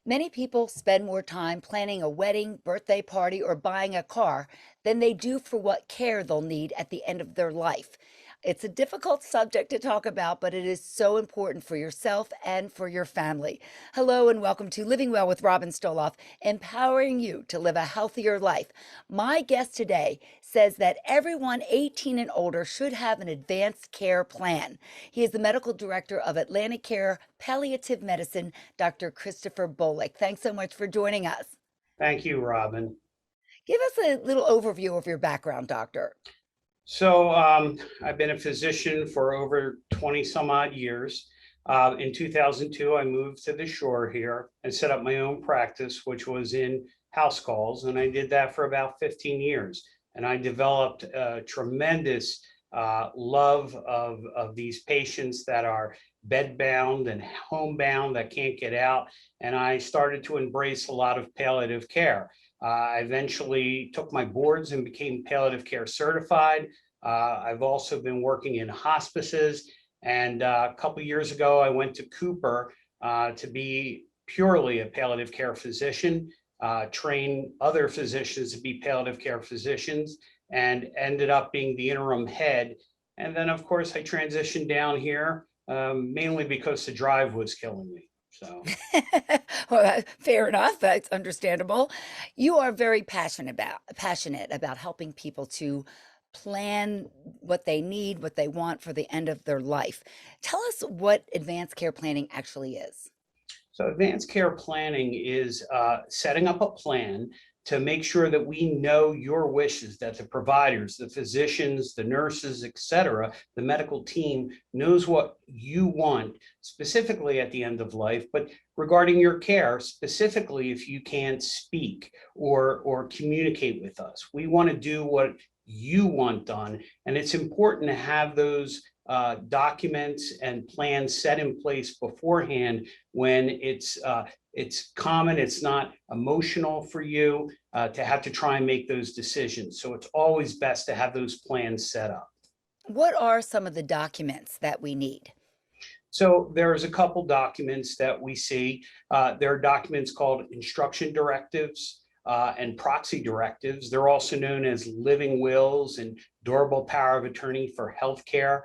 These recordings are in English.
Many people spend more time planning a wedding, birthday party, or buying a car than they do for what care they'll need at the end of their life. It's a difficult subject to talk about, but it is so important for yourself and for your family. Hello, and welcome to Living Well with Robin Stoloff, empowering you to live a healthier life. My guest today says that everyone 18 and older should have an advanced care plan. He is the medical director of AtlantiCare Palliative Medicine, Dr. Christopher Bolich. Thanks so much for joining us. Thank you, Robin. Give us a little overview of your background, doctor. I've been a physician for over 20 some odd years. In 2002, I moved to the shore here and set up my own practice, which was in house calls. And I did that for about 15 years. And I developed a tremendous love of these patients that are bedbound and homebound that can't get out. And I started to embrace a lot of palliative care. I eventually took my boards and became palliative care certified. I've also been working in hospices. And a couple of years ago, I went to Cooper to be purely a palliative care physician, train other physicians to be palliative care physicians, and ended up being the interim head. And then, of course, I transitioned down here mainly because the drive was killing me. So. Well, fair enough. That's understandable. You are very passionate about helping people to plan what they need, what they want for the end of their life. Tell us what advanced care planning actually is. So advanced care planning is setting up a plan to make sure that we know your wishes, that the providers, the physicians, the nurses, et cetera, the medical team knows what you want specifically at the end of life, but regarding your care, specifically if you can't speak or communicate with us. We want to do what you want done. And it's important to have those documents and plans set in place beforehand when it's common, it's not emotional for you to have to try and make those decisions. So it's always best to have those plans set up. What are some of the documents that we need? So there's a couple documents that we see. There are documents called instruction directives and proxy directives. They're also known as living wills and durable power of attorney for healthcare.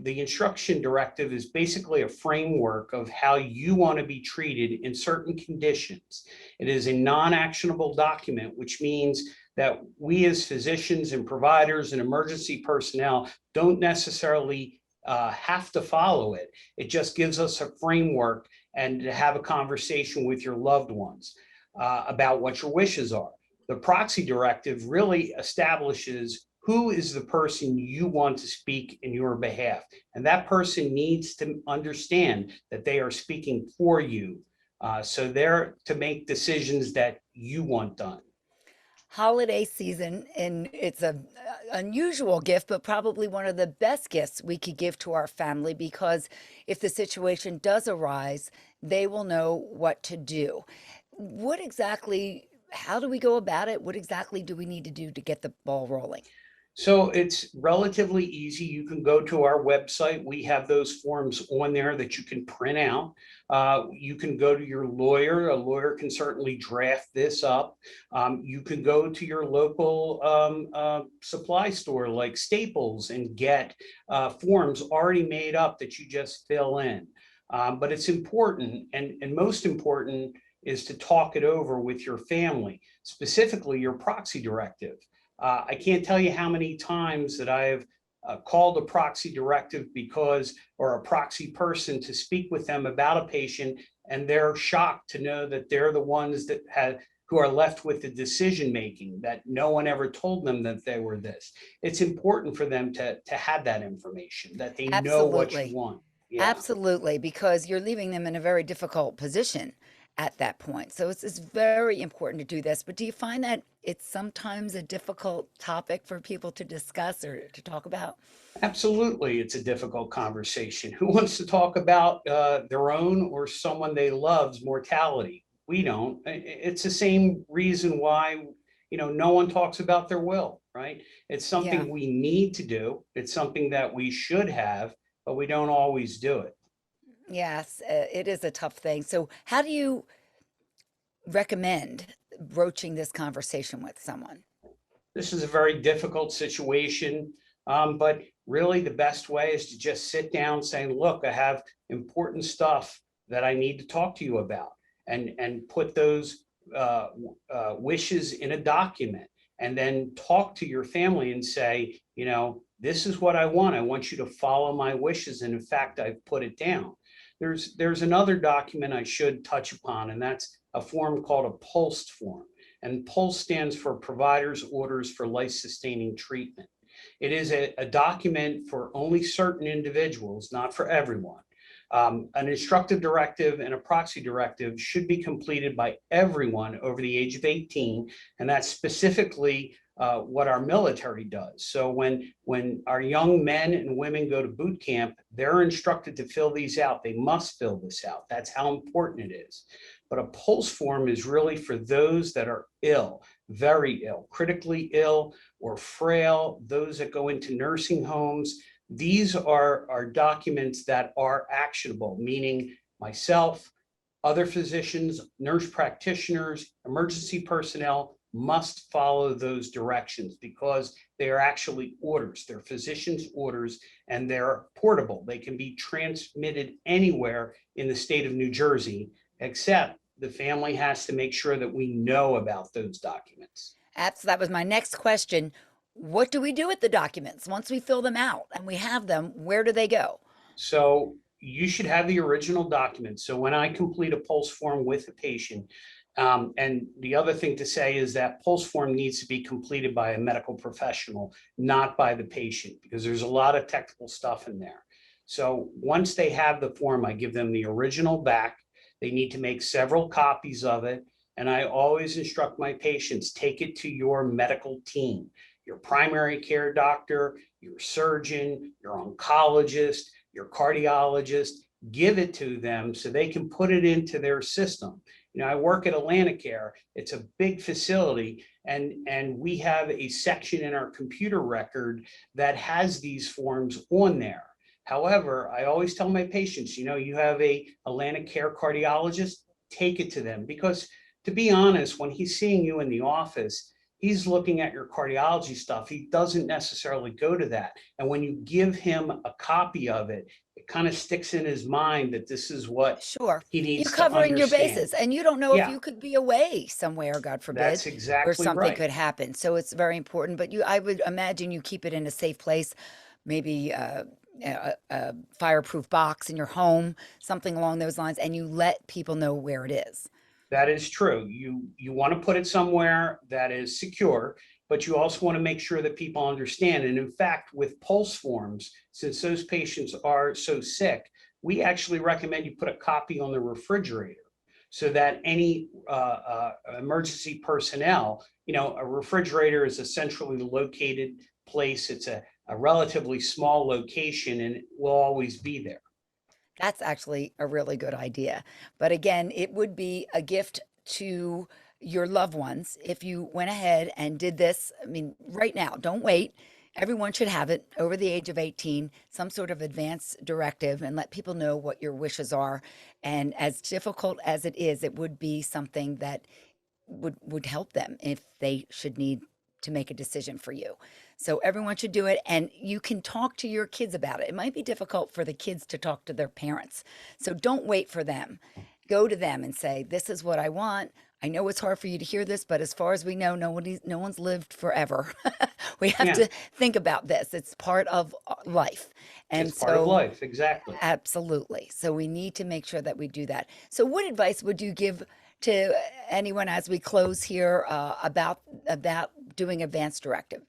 The instruction directive is basically a framework of how you want to be treated in certain conditions. It is a non-actionable document, which means that we as physicians and providers and emergency personnel don't necessarily have to follow it. It just gives us a framework and to have a conversation with your loved ones about what your wishes are. The proxy directive really establishes who is the person you want to speak in your behalf. And that person needs to understand that they are speaking for you. So they're to make decisions that you want done. Holiday season, and it's a unusual gift, but probably one of the best gifts we could give to our family, because if the situation does arise, they will know what to do. What exactly, how do we go about it? What exactly do we need to do to get the ball rolling? So it's relatively easy. You can go to our website. We have those forms on there that you can print out. You can go to your lawyer. A lawyer can certainly draft this up. You can go to your local supply store like Staples and get forms already made up that you just fill in. But it's important, and most important is to talk it over with your family, specifically your proxy directive. I can't tell you how many times that I've called a proxy directive or a proxy person to speak with them about a patient, and they're shocked to know that they're the ones who are left with the decision making, that no one ever told them that they were this. It's important for them to have that information, that they know what you Absolutely. want. Yeah. Absolutely, because you're leaving them in a very difficult position at that point. So it's very important to do this. But do you find that it's sometimes a difficult topic for people to discuss or to talk about? Absolutely, it's a difficult conversation. Who wants to talk about their own or someone they love's mortality? We don't. It's the same reason why, no one talks about their will, right? It's Yeah. something we need to do. It's something that we should have, but we don't always do it. Yes, it is a tough thing. So, how do you recommend broaching this conversation with someone? This is a very difficult situation, but really the best way is to just sit down saying, look, I have important stuff that I need to talk to you about, and put those wishes in a document, and then talk to your family and say, this is what I want. I want you to follow my wishes. And in fact, I've put it down. There's another document I should touch upon, and that's a form called a PULSE form. And PULSE stands for Providers Orders for Life-Sustaining Treatment. It is a document for only certain individuals, not for everyone. An instructive directive and a proxy directive should be completed by everyone over the age of 18, and that's specifically what our military does. So when our young men and women go to boot camp, they're instructed to fill these out. They must fill this out. That's how important it is. But a PULSE form is really for those that are ill, very ill, critically ill or frail, those that go into nursing homes. These are documents that are actionable, meaning myself, other physicians, nurse practitioners, emergency personnel must follow those directions, because they are actually orders. They're physicians' orders, and they're portable. They can be transmitted anywhere in the state of New Jersey, except the family has to make sure that we know about those documents. That was my next question. What do we do with the documents once we fill them out and we have them? Where do they go? So you should have the original document. So when I complete a PULSE form with a patient, and the other thing to say is that PULSE form needs to be completed by a medical professional, not by the patient, because there's a lot of technical stuff in there. So once they have the form, I give them the original back. They need to make several copies of it. And I always instruct my patients, take it to your medical team, your primary care doctor, your surgeon, your oncologist, your cardiologist. Give it to them so they can put it into their system. I work at AtlantiCare. It's a big facility, and we have a section in our computer record that has these forms on there. However, I always tell my patients, you have a AtlantiCare cardiologist, take it to them, because to be honest, when he's seeing you in the office, he's looking at your cardiology stuff. He doesn't necessarily go to that. And when you give him a copy of it, it kind of sticks in his mind that this is what Sure. he You're needs to covering your understand. bases, and you don't know if Yeah, you could be away somewhere, God forbid, that's where exactly something right. could happen. So it's very important. But I would imagine you keep it in a safe place, maybe a fireproof box in your home, something along those lines, and you let people know where it is. That is true. You want to put it somewhere that is secure, but you also want to make sure that people understand. And in fact, with PULSE forms, since those patients are so sick, we actually recommend you put a copy on the refrigerator, so that any emergency personnel, a refrigerator is a centrally located place. It's a relatively small location, and it will always be there. That's actually a really good idea. But again, it would be a gift to your loved ones if you went ahead and did this. I mean, right now, don't wait. Everyone should have it over the age of 18, some sort of advance directive, and let people know what your wishes are. And as difficult as it would be something that would help them if they should need to make a decision for you. So everyone should do it, and you can talk to your kids about it. It might be difficult for the kids to talk to their parents. So don't wait for them. Go to them and say, "This is what I want. I know it's hard for you to hear this, but as far as we know, no one's lived forever. We have Yeah, to think about this. It's part of life." it's And part of so life. Exactly. absolutely. So we need to make sure that we do that. So what advice would you give to anyone as we close here about doing advance directive?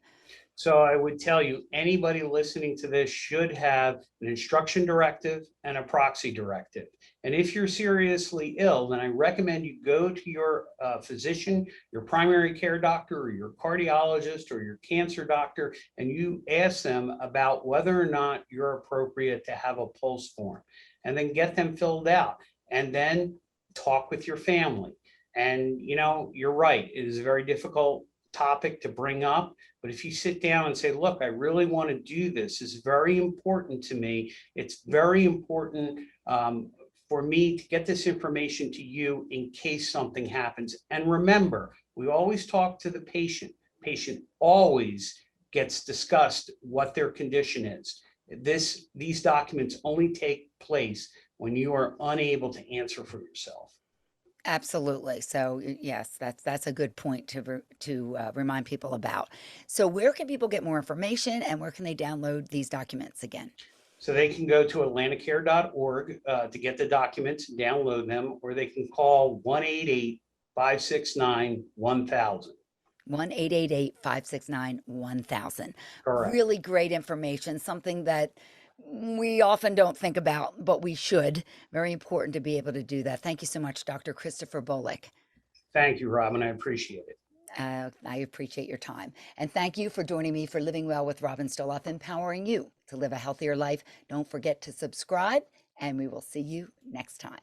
So I would tell you, anybody listening to this should have an instruction directive and a proxy directive. And if you're seriously ill, then I recommend you go to your physician, your primary care doctor, or your cardiologist, or your cancer doctor, and you ask them about whether or not you're appropriate to have a PULSE form, and then get them filled out, and then talk with your family. And you're right, it is very difficult topic to bring up. But if you sit down and say, look, I really want to do this, it's very important to me. It's very important for me to get this information to you in case something happens. And remember, we always talk to the patient. Patient always gets discussed what their condition is. These documents only take place when you are unable to answer for yourself. Absolutely. So yes, that's a good point to remind people about. So where can people get more information and where can they download these documents again? So they can go to AtlantiCare.org to get the documents and download them, or they can call 1-888-569-1000. 1-888-569-1000. Correct. Really great information, something that we often don't think about, but we should. Very important to be able to do that. Thank you so much, Dr. Christopher Bolich. Thank you, Robin. I appreciate it. I appreciate your time. And thank you for joining me for Living Well with Robin Stoloff, empowering you to live a healthier life. Don't forget to subscribe, and we will see you next time.